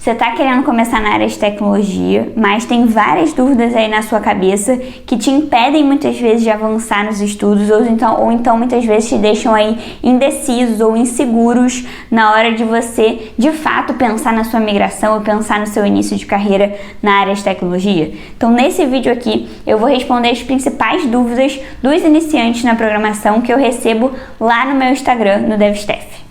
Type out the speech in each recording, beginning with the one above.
Você está querendo começar na área de tecnologia, mas tem várias dúvidas aí na sua cabeça que te impedem muitas vezes de avançar nos estudos ou então muitas vezes te deixam aí indecisos ou inseguros na hora de você, de fato, pensar na sua migração ou pensar no seu início de carreira na área de tecnologia. Então, nesse vídeo aqui, eu vou responder as principais dúvidas dos iniciantes na programação que eu recebo lá no meu Instagram, no DevStaff.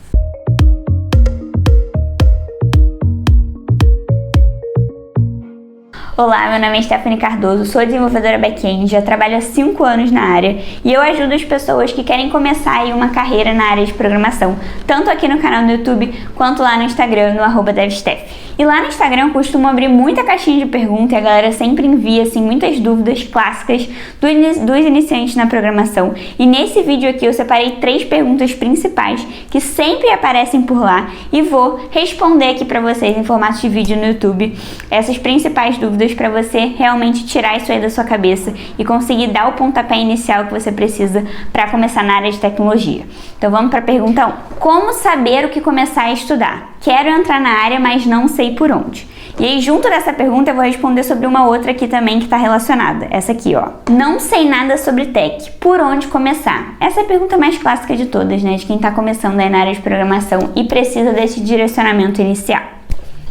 Olá, meu nome é Stephanie Cardoso, sou desenvolvedora back-end, já trabalho há 5 anos na área e eu ajudo as pessoas que querem começar aí uma carreira na área de programação, tanto aqui no canal do YouTube quanto lá no Instagram, no @devstaff. E lá no Instagram eu costumo abrir muita caixinha de pergunta e a galera sempre envia assim, muitas dúvidas clássicas dos iniciantes na programação. E nesse vídeo aqui eu separei 3 perguntas principais que sempre aparecem por lá e vou responder aqui para vocês em formato de vídeo no YouTube essas principais dúvidas para você realmente tirar isso aí da sua cabeça e conseguir dar o pontapé inicial que você precisa para começar na área de tecnologia. Então vamos para a pergunta 1. Como saber o que começar a estudar? Quero entrar na área, mas não sei por onde. E aí, junto dessa pergunta, eu vou responder sobre uma outra aqui também que está relacionada. Essa aqui, ó. Não sei nada sobre tech. Por onde começar? Essa é a pergunta mais clássica de todas, né? De quem está começando aí na área de programação e precisa desse direcionamento inicial.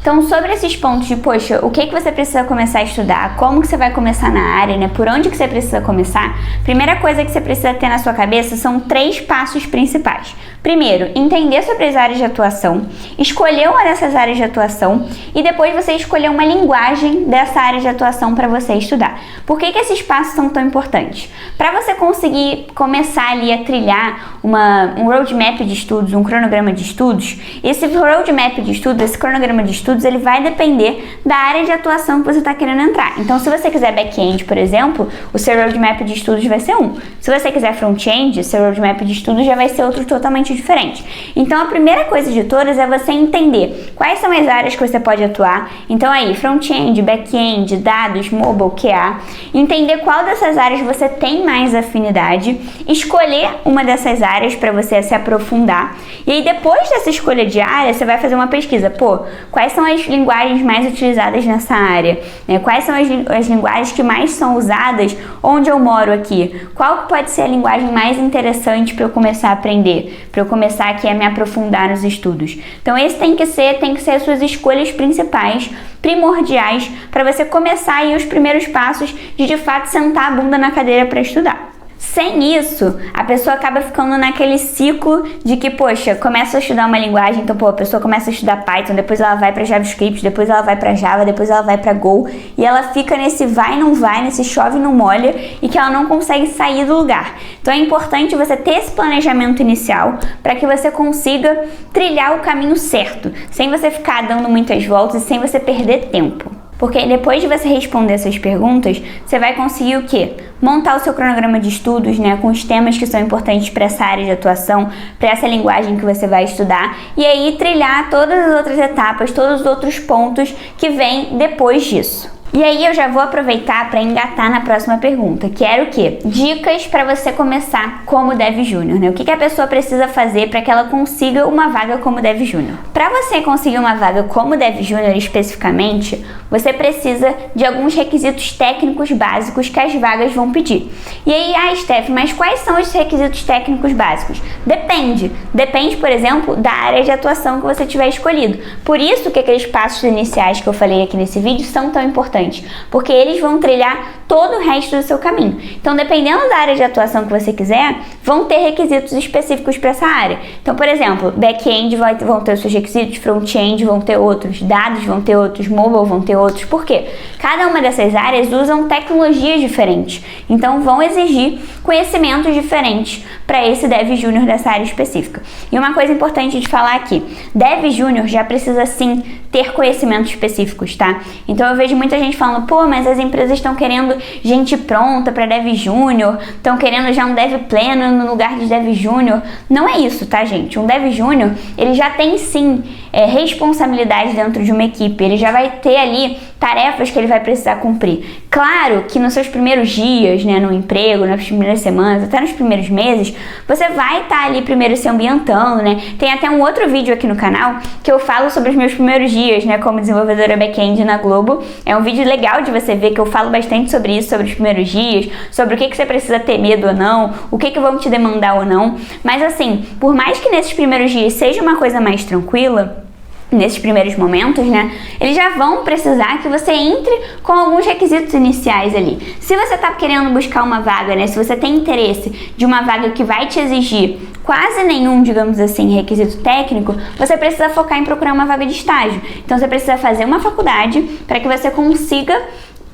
Então, sobre esses pontos de, poxa, o que você precisa começar a estudar, como que você vai começar na área, né? Por onde que você precisa começar? Primeira coisa que você precisa ter na sua cabeça são 3 passos principais. Primeiro, entender sobre as áreas de atuação, escolher uma dessas áreas de atuação e depois você escolher uma linguagem dessa área de atuação para você estudar. Por que esses passos são tão importantes? Para você conseguir começar ali a trilhar um roadmap de estudos, um cronograma de estudos, esse roadmap de estudos, esse cronograma de estudos, ele vai depender da área de atuação que você está querendo entrar. Então, se você quiser back-end, por exemplo, o seu roadmap de estudos vai ser um. Se você quiser front-end, seu roadmap de estudos já vai ser outro totalmente diferente. Então, a primeira coisa de todas é você entender quais são as áreas que você pode atuar. Então, aí, front-end, back-end, dados, mobile, QA. Entender qual dessas áreas você tem mais afinidade, escolher uma dessas áreas para você se aprofundar. E aí, depois dessa escolha de área, você vai fazer uma pesquisa. Pô, quais são as linguagens mais utilizadas nessa área? Quais são as linguagens que mais são usadas onde eu moro aqui? Qual pode ser a linguagem mais interessante para eu começar a aprender? Para eu começar aqui a me aprofundar nos estudos? Então, esse tem que ser as suas escolhas principais, primordiais, para você começar aí os primeiros passos de fato sentar a bunda na cadeira para estudar. Sem isso, a pessoa acaba ficando naquele ciclo de que, poxa, começa a estudar uma linguagem, então, a pessoa começa a estudar Python, depois ela vai para JavaScript, depois ela vai para Java, depois ela vai para Go, e ela fica nesse vai, não vai, nesse chove, não molha, e que ela não consegue sair do lugar. Então, é importante você ter esse planejamento inicial para que você consiga trilhar o caminho certo, sem você ficar dando muitas voltas e sem você perder tempo. Porque depois de você responder essas perguntas, você vai conseguir o quê? Montar o seu cronograma de estudos, né, com os temas que são importantes para essa área de atuação, para essa linguagem que você vai estudar, e aí trilhar todas as outras etapas, todos os outros pontos que vêm depois disso. E aí eu já vou aproveitar para engatar na próxima pergunta, que era o quê? Dicas para você começar como Dev Júnior, né? O que a pessoa precisa fazer para que ela consiga uma vaga como Dev Júnior? Para você conseguir uma vaga como Dev Júnior especificamente, você precisa de alguns requisitos técnicos básicos que as vagas vão pedir. E aí, Steph, mas quais são os requisitos técnicos básicos? Depende. Depende, por exemplo, da área de atuação que você tiver escolhido. Por isso que aqueles passos iniciais que eu falei aqui nesse vídeo são tão importantes. Porque eles vão trilhar todo o resto do seu caminho. Então, dependendo da área de atuação que você quiser, vão ter requisitos específicos para essa área. Então, por exemplo, back-end vão ter os seus requisitos, front-end vão ter outros, dados vão ter outros, mobile vão ter outros. Por quê? Cada uma dessas áreas usam tecnologias diferentes. Então, vão exigir conhecimentos diferentes para esse Dev Júnior dessa área específica. E uma coisa importante de falar aqui, Dev Júnior já precisa sim ter conhecimentos específicos, tá? Então eu vejo muita gente falando, pô, mas as empresas estão querendo gente pronta para Dev Júnior, estão querendo já um Dev pleno no lugar de Dev Júnior. Não é isso, tá, gente? Um Dev Júnior, ele já tem sim responsabilidade dentro de uma equipe, ele já vai ter ali tarefas que ele vai precisar cumprir. Claro que nos seus primeiros dias, né, no emprego, nas primeiras semanas, até nos primeiros meses, você vai estar ali primeiro se ambientando, né? Tem até um outro vídeo aqui no canal que eu falo sobre os meus primeiros dias, né, como desenvolvedora back-end na Globo. É um vídeo legal de você ver que eu falo bastante sobre isso, sobre os primeiros dias, sobre o que você precisa ter medo ou não, o que vão te demandar ou não. Mas assim, por mais que nesses primeiros dias seja uma coisa mais tranquila, nesses primeiros momentos, né, eles já vão precisar que você entre com alguns requisitos iniciais ali. Se você tá querendo buscar uma vaga, né, se você tem interesse de uma vaga que vai te exigir quase nenhum, digamos assim, requisito técnico, você precisa focar em procurar uma vaga de estágio. Então você precisa fazer uma faculdade para que você consiga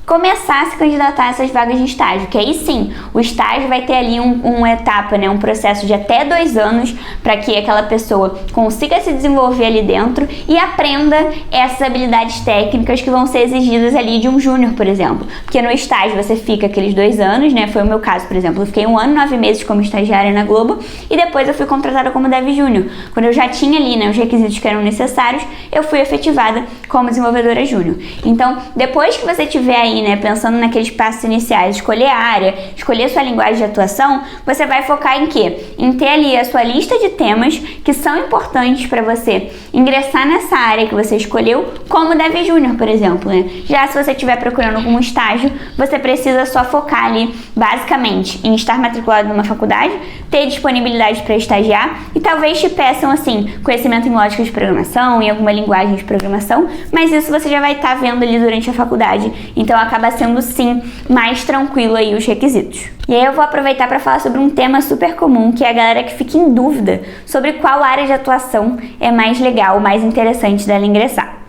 começar a se candidatar a essas vagas de estágio, que aí sim, o estágio vai ter ali uma etapa, né, um processo de até 2 anos para que aquela pessoa consiga se desenvolver ali dentro e aprenda essas habilidades técnicas que vão ser exigidas ali de um júnior, por exemplo. Porque no estágio você fica aqueles 2 anos, né, foi o meu caso, por exemplo, eu fiquei 1 ano e 9 meses como estagiária na Globo e depois eu fui contratada como dev júnior. Quando eu já tinha ali, né, os requisitos que eram necessários, eu fui efetivada como desenvolvedora júnior. Então, depois que você tiver aí, né, pensando naqueles passos iniciais, escolher a área, escolher sua linguagem de atuação, você vai focar em quê? Em ter ali a sua lista de temas que são importantes para você ingressar nessa área que você escolheu, como dev júnior, por exemplo, né? Já se você estiver procurando algum estágio, você precisa só focar ali, basicamente, em estar matriculado numa faculdade, ter disponibilidade para estagiar e talvez te peçam, assim, conhecimento em lógica de programação, em alguma linguagem de programação, mas isso você já vai estar vendo ali durante a faculdade, então acaba sendo sim mais tranquilo aí os requisitos. E aí eu vou aproveitar para falar sobre um tema super comum, que é a galera que fica em dúvida sobre qual área de atuação é mais legal, mais interessante dela ingressar.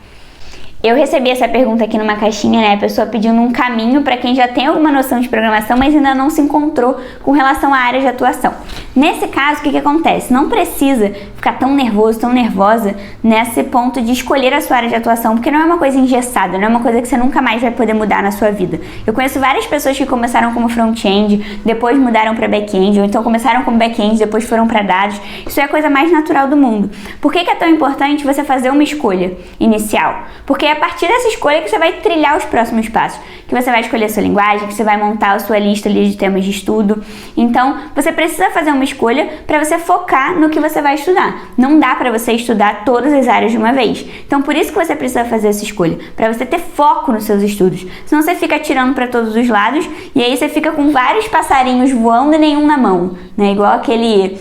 Eu recebi essa pergunta aqui numa caixinha, né, a pessoa pedindo um caminho para quem já tem alguma noção de programação, mas ainda não se encontrou com relação à área de atuação. Nesse caso, o que acontece? Não precisa ficar tão nervoso, tão nervosa nesse ponto de escolher a sua área de atuação, porque não é uma coisa engessada, não é uma coisa que você nunca mais vai poder mudar na sua vida. Eu conheço várias pessoas que começaram como front-end, depois mudaram para back-end, ou então começaram como back-end, depois foram para dados. Isso é a coisa mais natural do mundo. Por que é tão importante você fazer uma escolha inicial? Porque é a partir dessa escolha que você vai trilhar os próximos passos, que você vai escolher a sua linguagem, que você vai montar a sua lista ali de temas de estudo. Então, você precisa fazer uma escolha para você focar no que você vai estudar. Não dá para você estudar todas as áreas de uma vez. Então, por isso que você precisa fazer essa escolha, para você ter foco nos seus estudos. Senão você fica atirando para todos os lados e aí você fica com vários passarinhos voando e nenhum na mão, né? Igual aquele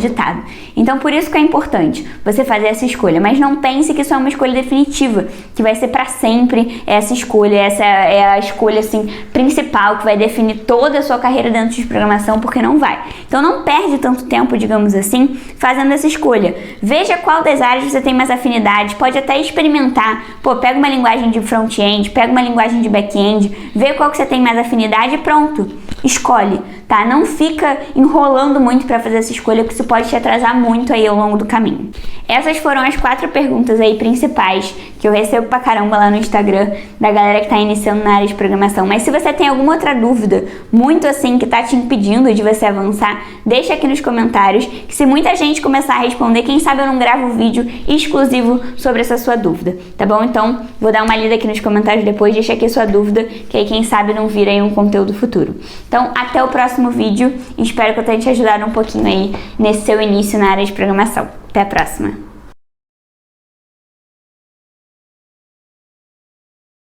ditado. Então, por isso que é importante você fazer essa escolha, mas não pense que isso é uma escolha definitiva, que vai ser para sempre essa escolha, essa é a escolha assim principal que vai definir toda a sua carreira dentro de programação, porque não vai. Então não perde tanto tempo, digamos assim, fazendo essa escolha. Veja qual das áreas você tem mais afinidade, pode até experimentar. Pô, pega uma linguagem de front-end, pega uma linguagem de back-end, vê qual que você tem mais afinidade e pronto, escolhe, tá? Não fica enrolando muito para fazer essa escolha, porque isso pode te atrasar muito aí ao longo do caminho. Essas foram as 4 perguntas aí principais que eu recebo pra caramba lá no Instagram da galera que tá iniciando na área de programação. Mas se você tem alguma outra dúvida, muito assim, que tá te impedindo de você avançar, deixa aqui nos comentários, que se muita gente começar a responder, quem sabe eu não gravo um vídeo exclusivo sobre essa sua dúvida, tá bom? Então, vou dar uma lida aqui nos comentários depois, deixa aqui a sua dúvida, que aí quem sabe não vira aí um conteúdo futuro. Então, até o próximo vídeo, espero que eu tenha te ajudado um pouquinho aí nesse seu início na área de programação. Até a próxima!